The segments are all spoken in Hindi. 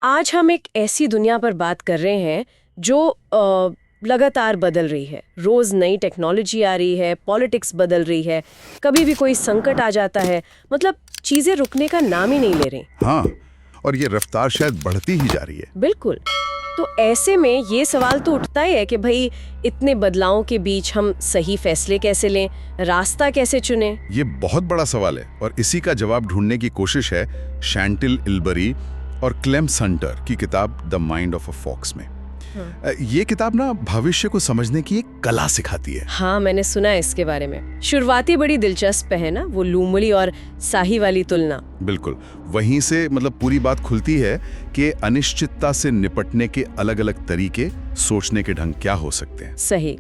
आज हम एक ऐसी दुनिया पर बात कर रहे हैं जो लगातार बदल रही है। रोज नई टेक्नोलॉजी आ रही है, पॉलिटिक्स बदल रही है, कभी भी कोई संकट आ जाता है। मतलब चीजें रुकने का नाम ही नहीं ले रही। हाँ, और ये रफ्तार शायद बढ़ती ही जा रही है। बिल्कुल। तो ऐसे में ये सवाल तो उठता ही है कि भाई इतने बदलावों के बीच हम सही फैसले कैसे लें, रास्ता कैसे चुनें? ये बहुत बड़ा सवाल है और इसी का जवाब ढूंढने की कोशिश है शांटिल इल्बरी और क्लेम संटर की किताब the mind of a fox में। ये किताब ना भविष्य को समझने की एक कला सिखाती है। हाँ, मैंने सुना है इसके बारे में। शुरुआती बड़ी दिलचस्प है ना, वो लोमड़ी और साही वाली तुलना। बिल्कुल, वहीं से मतलब पूरी बात खुलती है कि अनिश्चितता से निपटने के अलग-अलग तरीके, सोचने के ढंग क्या हो सकते हैं। सही।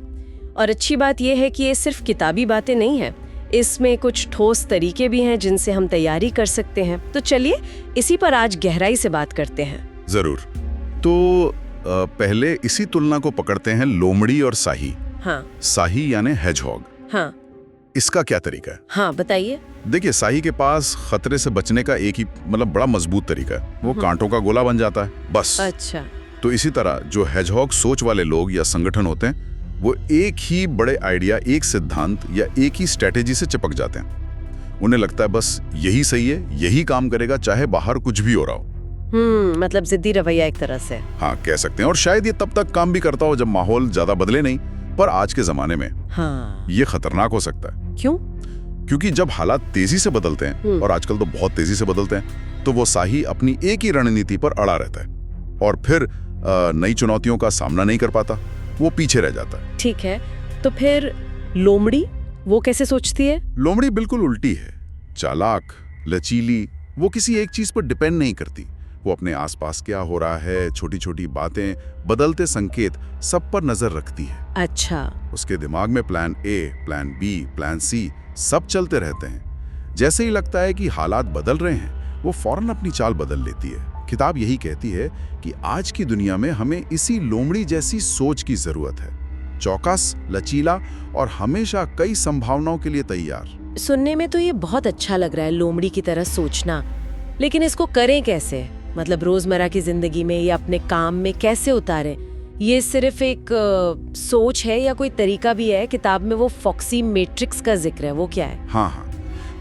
और अच्छी बात यह है कि ये सिर्फ किताबी बातें नहीं है, इसमें कुछ ठोस तरीके भी हैं जिनसे हम तैयारी कर सकते हैं। तो चलिए इसी पर आज गहराई से बात करते हैं। जरूर। तो पहले इसी तुलना को पकड़ते हैं, लोमड़ी और साही। हाँ। साही यानी हेजहॉग। हाँ। इसका क्या तरीका है? हाँ, बताइए। देखिए, साही के पास खतरे से बचने का एक ही मतलब बड़ा मजबूत तरीका है, वो कांटों का गोला बन जाता है, बस। अच्छा। तो इसी तरह जो हेजहॉग सोच वाले लोग या संगठन होते हैं, वो एक ही बड़े आइडिया, एक सिद्धांत या एक ही स्ट्रेटेजी से चिपक जाते हैं। उन्हें लगता है बस यही सही है, यही काम करेगा, चाहे बाहर कुछ भी हो रहा हो। मतलब जिद्दी रवैया एक तरह से। हाँ, कह सकते हैं। और शायद ये तब तक काम भी करता हो जब माहौल ज्यादा बदले नहीं, पर आज के जमाने में हाँ, ये खतरनाक हो सकता है। क्यों? क्योंकि जब हालात तेजी से बदलते हैं, और आजकल तो बहुत तेजी से बदलते हैं, तो वो साही अपनी एक ही रणनीति पर अड़ा रहता है और फिर नई चुनौतियों का सामना नहीं कर पाता, वो पीछे रह जाता है। ठीक है, तो फिर लोमड़ी वो कैसे सोचती है? लोमड़ी बिल्कुल उल्टी है, चालाक, लचीली। वो किसी एक चीज पर डिपेंड नहीं करती। वो अपने आसपास क्या हो रहा है, छोटी छोटी बातें, बदलते संकेत, सब पर नजर रखती है। अच्छा। उसके दिमाग में plan A, plan B, plan C सब चलते रहते हैं। जैसे ही लगता है कि हालात बदल रहे हैं, वो फौरन अपनी चाल बदल लेती है। किताब यही कहती है कि आज की दुनिया में हमें इसी लोमड़ी जैसी सोच की जरूरत है, चौकस, लचीला और हमेशा कई संभावनाओं के लिए तैयार। सुनने में तो ये बहुत अच्छा लग रहा है, लोमड़ी की तरह सोचना। लेकिन इसको करें कैसे? मतलब रोजमर्रा की जिंदगी में या अपने काम में कैसे उतारें? ये सिर्फ एक सोच है या कोई तरीका भी है? किताब में वो फॉक्सी मैट्रिक्स का जिक्र है, वो क्या है? हाँ,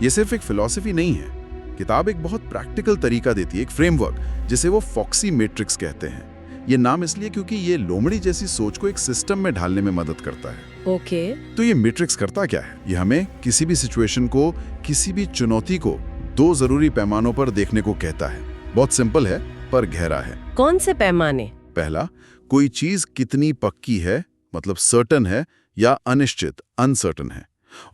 ये सिर्फ एक फिलॉसफी नहीं है। किताब एक बहुत प्रैक्टिकल तरीका देती है, एक फ्रेमवर्क, जिसे वो फॉक्सी मैट्रिक्स कहते हैं। ये नाम इसलिए क्योंकि ये लोमड़ी जैसी सोच को एक सिस्टम में ढालने में मदद करता है। ओके। तो ये मैट्रिक्स करता क्या है? ये हमें किसी भी सिचुएशन को, किसी भी चुनौती को दो जरूरी पैमानों पर देखने को कहता है। बहुत सिंपल है पर गहरा है। कौन से पैमाने? पहला, कोई चीज कितनी पक्की है, मतलब सर्टन है, या अनिश्चित, अनसर्टन है।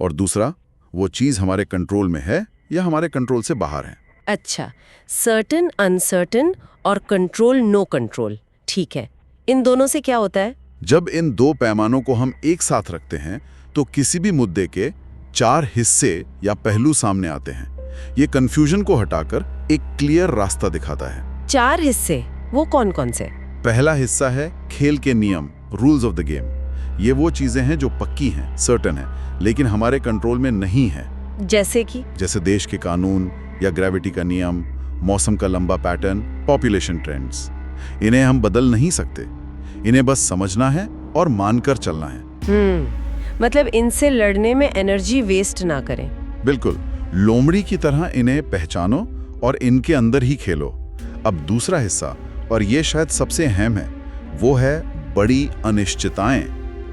और दूसरा, वो चीज हमारे कंट्रोल में है या हमारे कंट्रोल से बाहर है। अच्छा, सर्टन, अनसर्टन और कंट्रोल, नो कंट्रोल। ठीक है, इन दोनों से क्या होता है? जब इन दो पैमानों को हम एक साथ रखते हैं तो किसी भी मुद्दे के 4 हिस्से या पहलू सामने आते हैं। ये कंफ्यूजन को हटाकर एक क्लियर रास्ता दिखाता है। 4 हिस्से, वो कौन कौन से? पहला हिस्सा है खेल के नियम, रूल्स ऑफ द गेम। ये वो चीजें हैं जो पक्की हैं, सर्टन है, लेकिन हमारे कंट्रोल में नहीं है। जैसे देश के कानून या ग्रेविटी का नियम, मौसम का लंबा पैटर्न, पॉपुलेशन ट्रेंड्स। इन्हें हम बदल नहीं सकते, इन्हें बस समझना है और मानकर चलना है। मतलब इनसे लड़ने में एनर्जी वेस्ट ना करें। बिल्कुल, लोमड़ी की तरह इन्हें पहचानो और इनके अंदर ही खेलो। अब दूसरा हिस्सा, और ये शायद सबसे अहम है, वो है बड़ी अनिश्चितताएं,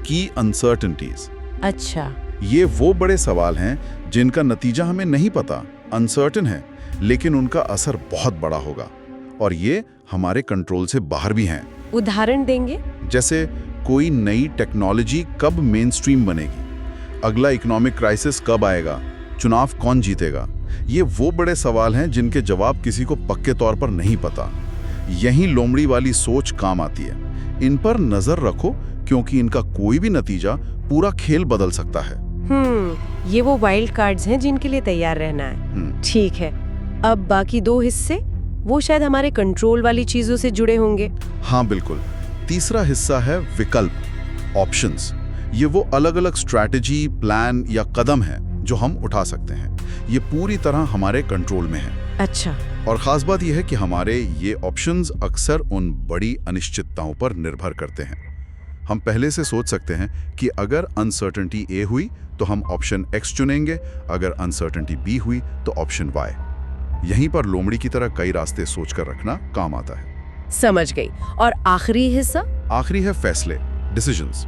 की अनसर्टेनिटीज। अच्छा। ये वो बड़े सवाल हैं जिनका नतीजा हमें नहीं पता, अनसर्टेन है, लेकिन उनका असर बहुत बड़ा होगा और ये हमारे कंट्रोल से बाहर भी हैं। उदाहरण देंगे? जैसे कोई नई टेक्नोलॉजी कब मेन स्ट्रीम बनेगी, अगला इकोनॉमिक क्राइसिस कब आएगा, चुनाव कौन जीतेगा। ये वो बड़े सवाल हैं जिनके जवाब किसी को पक्के तौर पर नहीं पता। यही लोमड़ी वाली सोच काम आती है। इन पर नजर रखो क्योंकि इनका कोई भी नतीजा पूरा खेल बदल सकता है। ये वो वाइल्ड कार्ड्स हैं जिनके लिए तैयार रहना है। ठीक है, अब बाकी 2 हिस्से, वो शायद हमारे कंट्रोल वाली चीजों से जुड़े होंगे। हाँ बिल्कुल। तीसरा हिस्सा है विकल्प, ऑप्शंस। ये वो अलग अलग स्ट्रैटेजी, प्लान या कदम है जो हम उठा सकते हैं। ये पूरी तरह हमारे कंट्रोल में है। अच्छा। और ख़ास बात यह है कि हमारे ये ऑप्शंस अक्सर उन बड़ी अनिश्चितताओं पर निर्भर करते हैं। हम पहले से सोच सकते हैं कि अगर अनसर्टेनिटी ए हुई तो हम ऑप्शन एक्स चुनेंगे, अगर अनसर्टेनिटी बी हुई तो ऑप्शन वाई। यहीं पर लोमड़ी की तरह कई रास्ते सोचकर रखना काम आता है। समझ गई। और आखिरी हिस्सा? आखिरी है फैसले, डिसीजंस।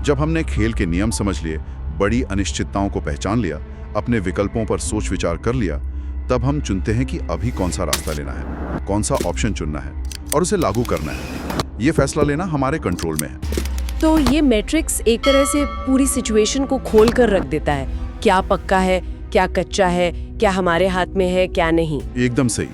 जब हमने खेल के नियम समझ लिए, बड़ी अनिश्चितताओं को पहचान लिया, अपने विकल्पों पर सोच विचार कर लिया, तब हम चुनते हैं कि अभी कौन सा रास्ता लेना है, कौन सा ऑप्शन चुनना है और उसे लागू करना है। ये फैसला लेना हमारे कंट्रोल में है। तो ये मैट्रिक्स एक तरह से पूरी सिचुएशन को खोल कर रख देता है, क्या पक्का है, क्या कच्चा है, क्या हमारे हाथ में है, क्या नहीं। एकदम सही,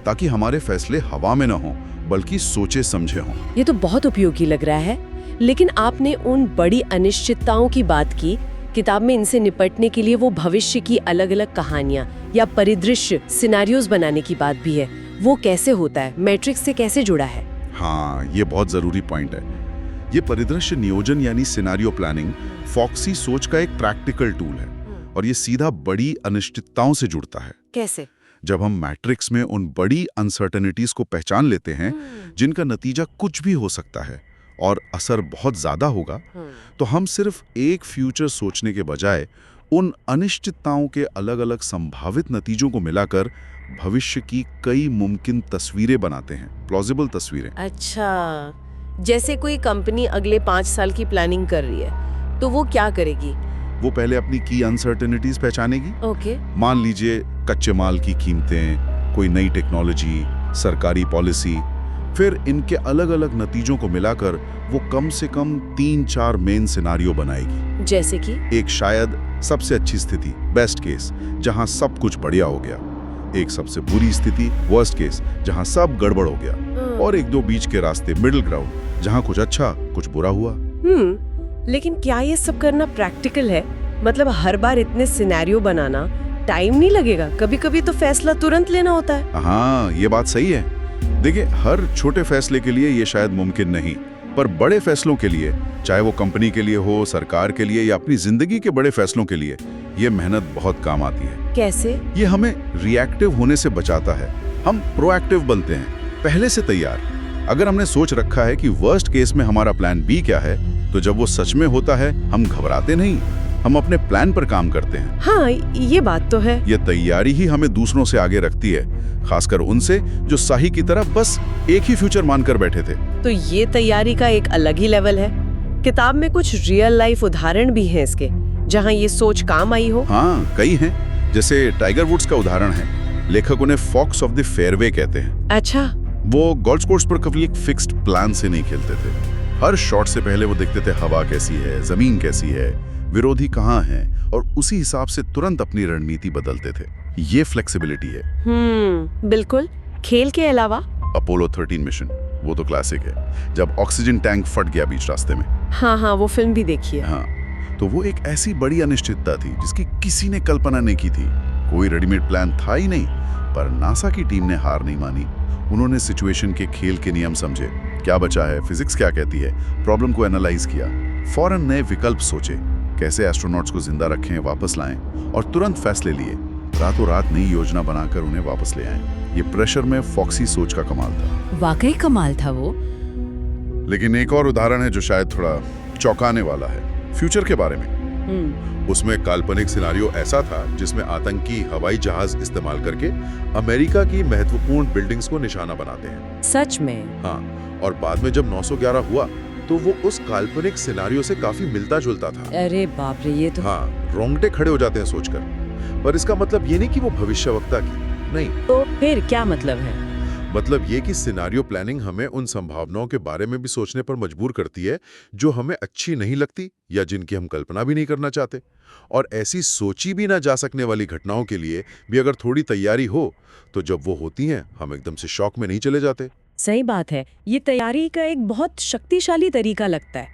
ताकि हमारे फैसले हवा में न हों बल्कि सोचे समझे हों। ये तो बहुत उपयोगी लग रहा है। लेकिन आपने उन बड़ी अनिश्चितताओं की बात की, किताब में इनसे निपटने के लिए वो भविष्य की अलग अलग कहानियां या परिदृश्य सिनेरियोज बनाने की बात भी है। वो कैसे होता है, मैट्रिक्स से कैसे जुड़ा है? हाँ, ये बहुत जरूरी पॉइंट है। ये परिदृश्य नियोजन यानी सिनेरियो प्लानिंग फॉक्सी सोच का एक प्रैक्टिकल टूल है और ये सीधा बड़ी अनिश्चितताओं से जुड़ता है। कैसे? जब हम मैट्रिक्स में उन बड़ी अनसर्टेनिटीज को पहचान लेते हैं जिनका नतीजा कुछ भी हो सकता है और असर बहुत ज्यादा होगा, तो हम सिर्फ एक फ्यूचर सोचने के बजाय उन अनिश्चितताओं के अलग अलग संभावित नतीजों को मिलाकर भविष्य की कई मुमकिन तस्वीरें बनाते हैं, प्लॉजिबल तस्वीरें। अच्छा, जैसे कोई कंपनी अगले 5 साल की प्लानिंग कर रही है, तो वो क्या करेगी? वो पहले अपनी की अनसर्टेनिटीज पहचानेगी। ओके। मान लीजिए कच्चे माल की कीमतें, कोई नई टेक्नोलॉजी, सरकारी पॉलिसी, फिर इनके अलग अलग नतीजों को मिलाकर वो कम से कम 3-4 मेन सिनारियो बनाएगी। जैसे कि? एक शायद सबसे अच्छी स्थिति, बेस्ट केस, जहां सब कुछ बढ़िया हो गया। एक सबसे बुरी स्थिति, वर्स्ट केस, जहां सब गड़बड़ हो गया। और एक दो बीच के रास्ते, मिडिल ग्राउंड, जहां कुछ अच्छा कुछ बुरा हुआ। लेकिन क्या ये सब करना प्रैक्टिकल है? मतलब हर बार इतने सिनेरियो बनाना टाइम नहीं लगेगा? कभी कभी तो फैसला तुरंत लेना होता है। हाँ, ये बात सही है। देखिए, हर छोटे फैसले के लिए ये शायद मुमकिन नहीं, पर बड़े फैसलों के लिए, चाहे वो कंपनी के लिए हो, सरकार के लिए या अपनी जिंदगी के बड़े फैसलों के लिए, ये मेहनत बहुत काम आती है। कैसे? ये हमें रिएक्टिव होने से बचाता है। हम प्रोएक्टिव बनते हैं, पहले से तैयार। अगर हमने सोच रखा है कि वर्स्ट केस में हमारा प्लान बी क्या है, तो जब वो सच में होता है हम घबराते नहीं, हम अपने प्लान पर काम करते हैं। हाँ, ये बात तो है। ये तैयारी ही हमें दूसरों से आगे रखती है, खासकर उनसे जो सही की तरह बस एक ही फ्यूचर मानकर बैठे थे। तो ये तैयारी का एक अलग ही लेवल है। किताब में कुछ रियल लाइफ उदाहरण भी हैं इसके, जहाँ ये सोच काम आई हो। हाँ, कई हैं। जैसे टाइगर वुड्स का उदाहरण है। लेखक उन्हें फॉक्स ऑफ द फेयरवे कहते हैं। अच्छा। वो गोल्फ कोर्स पर कभी एक फिक्स्ड प्लान से नहीं खेलते थे। हर शॉट से पहले वो देखते थे हवा कैसी है, जमीन कैसी है, विरोधी कहाँ हैं, और उसी हिसाब से तुरंत अपनी रणनीति बदलते थे। ये फ्लेक्सिबिलिटी है। बिल्कुल। खेल के अलावा अपोलो 13 मिशन, वो तो क्लासिक है, जब ऑक्सीजन टैंक फट गया बीच रास्ते में। हाँ, वो फिल्म भी देखी है। हाँ, तो वो एक ऐसी बड़ी अनिश्चितता थी जिसकी किसी ने कल्पना नहीं की थी। कोई रेडीमेड प्लान था ही नहीं, पर नासा की टीम ने हार नहीं मानी। उन्होंने सिचुएशन के खेल के नियम समझे, क्या बचा है, फिजिक्स क्या कहती है, प्रॉब्लम को एनालाइज किया, फौरन नए विकल्प सोचे, कैसे एस्ट्रोनॉट्स को जिंदा रखें, वापस लाएं, और तुरंत फैसले लिए। रातों रात नई योजना बनाकर उन्हें वापस ले आए। ये प्रेशर में फॉक्सी सोच का कमाल था। वाकई कमाल था वो। लेकिन एक और उदाहरण है जो शायद थोड़ा चौंकाने वाला है, फ्यूचर के बारे में। उसमें काल्पनिक सिनारियो ऐसा था जिसमें आतंकी हवाई जहाज इस्तेमाल करके अमेरिका की महत्वपूर्ण बिल्डिंग्स को निशाना बनाते हैं। सच में? हाँ, और बाद में जब 911 हुआ तो वो उस काल्पनिक सिनारियो से काफी मिलता जुलता था। अरे बाप रे, ये तो। हाँ, रोंगटे खड़े हो जाते हैं सोचकर। पर इसका मतलब ये नहीं कि वो भविष्यवक्ता की नहीं। तो फिर क्या मतलब है? मतलब ये कि सिनारियो प्लानिंग हमें उन संभावनाओं के बारे में भी सोचने पर मजबूर करती है जो हमें अच्छी नहीं लगती या जिनकी हम कल्पना भी नहीं करना चाहते। और ऐसी सोची भी ना जा सकने वाली घटनाओं के लिए भी अगर थोड़ी तैयारी हो, तो जब वो होती हैं हम एकदम से शॉक में नहीं चले जाते। सही बात है। ये तैयारी का एक बहुत शक्तिशाली तरीका लगता है।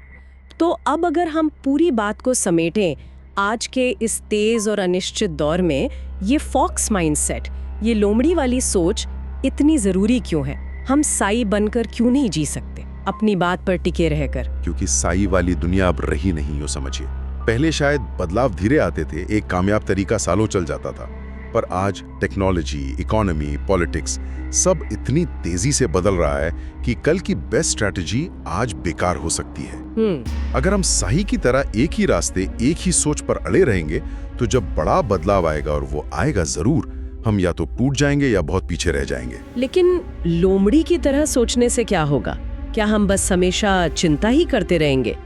तो अब अगर हम पूरी बात को समेटें, आज के इस तेज और अनिश्चित दौर में ये फॉक्स माइंडसेट, ये लोमड़ी वाली सोच इतनी जरूरी क्यों है? हम साई बनकर क्यों नहीं जी सकते अपनी बात पर टिके रहकर? क्योंकि साई वाली दुनिया अब रही नहीं, यो समझिए। पहले शायद बदलाव धीरे आते थे, एक कामयाब तरीका सालों चल जाता था। पर आज टेक्नोलॉजी, इकोनॉमी, पॉलिटिक्स सब इतनी तेजी से बदल रहा है कि कल की बेस्ट स्ट्रैटेजी आज बेकार हो सकती है। अगर हम सही की तरह एक ही रास्ते, एक ही सोच पर अड़े रहेंगे तो जब बड़ा बदलाव आएगा, और वो आएगा जरूर, हम या तो टूट जाएंगे या बहुत पीछे रह जाएंगे। लेकिन लोमड़ी की तरह सोचने से क्या होगा? क्या हम बस हमेशा चिंता ही करते रहेंगे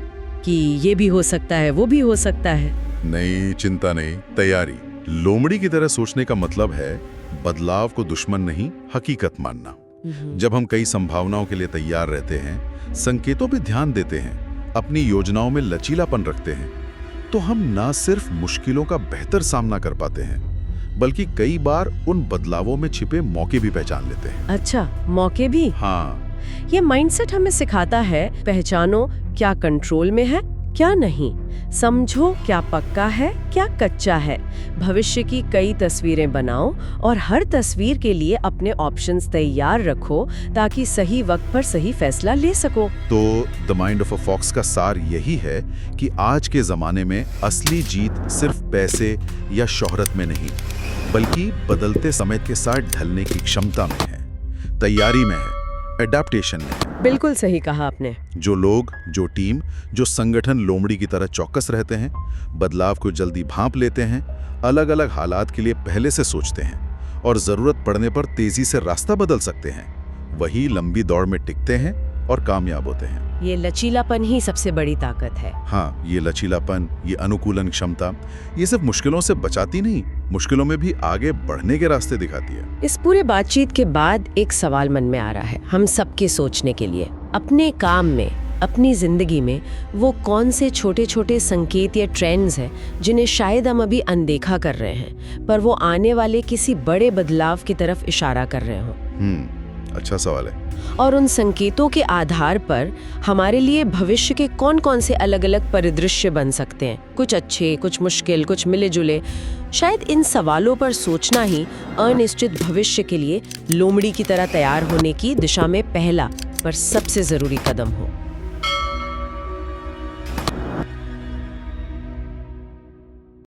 कि ये भी हो सकता है, वो भी हो सकता है? नहीं, चिंता नहीं, तैयारी। लोमड़ी की तरह सोचने का मतलब है बदलाव को दुश्मन नहीं, हकीकत मानना। जब हम कई संभावनाओं के लिए तैयार रहते हैं, संकेतों पे ध्यान देते हैं, अपनी योजनाओं में लचीलापन रखते हैं, तो हम ना सिर्फ मुश्किलों का बेहतर सामना कर पाते हैं, बल्कि कई बार उन बदलावों में छिपे मौके भी पहचान लेते हैं। अच्छा, मौके भी? हाँ, ये माइंडसेट हमें सिखाता है पहचानो क्या कंट्रोल में है, क्या नहीं, समझो क्या पक्का है, क्या कच्चा है। भविष्य की कई तस्वीरें बनाओ और हर तस्वीर के लिए अपने ऑप्शंस तैयार रखो ताकि सही वक्त पर सही फैसला ले सको। तो the mind of a fox का सार यही है कि आज के जमाने में असली जीत सिर्फ पैसे या शोहरत में नहीं, बल्कि बदलते समय के साथ ढलने की क्षमता में है, तैयारी में है, एडेप्टेशन में। बिल्कुल सही कहा आपने। जो लोग, जो टीम, जो संगठन लोमड़ी की तरह चौकस रहते हैं, बदलाव को जल्दी भांप लेते हैं, अलग अलग हालात के लिए पहले से सोचते हैं और जरूरत पड़ने पर तेजी से रास्ता बदल सकते हैं, वही लंबी दौड़ में टिकते हैं और कामयाब होते हैं। ये लचीलापन ही सबसे बड़ी ताकत है। हाँ, ये लचीलापन, ये अनुकूलन क्षमता, ये सिर्फ मुश्किलों से बचाती नहीं, मुश्किलों में भी आगे बढ़ने के रास्ते दिखाती है। इस पूरे बातचीत के बाद एक सवाल मन में आ रहा है हम सबके सोचने के लिए। अपने काम में, अपनी जिंदगी में वो कौन से छोटे छोटे संकेत या ट्रेंड्स हैं जिन्हें शायद हम अभी अनदेखा कर रहे हैं, पर वो आने वाले किसी बड़े बदलाव की तरफ इशारा कर रहे हो? अच्छा सवाल है। और उन संकेतों के आधार पर हमारे लिए भविष्य के कौन कौन से अलग अलग परिदृश्य बन सकते हैं, कुछ अच्छे, कुछ मुश्किल, कुछ मिले जुले। शायद इन सवालों पर सोचना ही अनिश्चित भविष्य के लिए लोमड़ी की तरह तैयार होने की दिशा में पहला पर सबसे जरूरी कदम हो।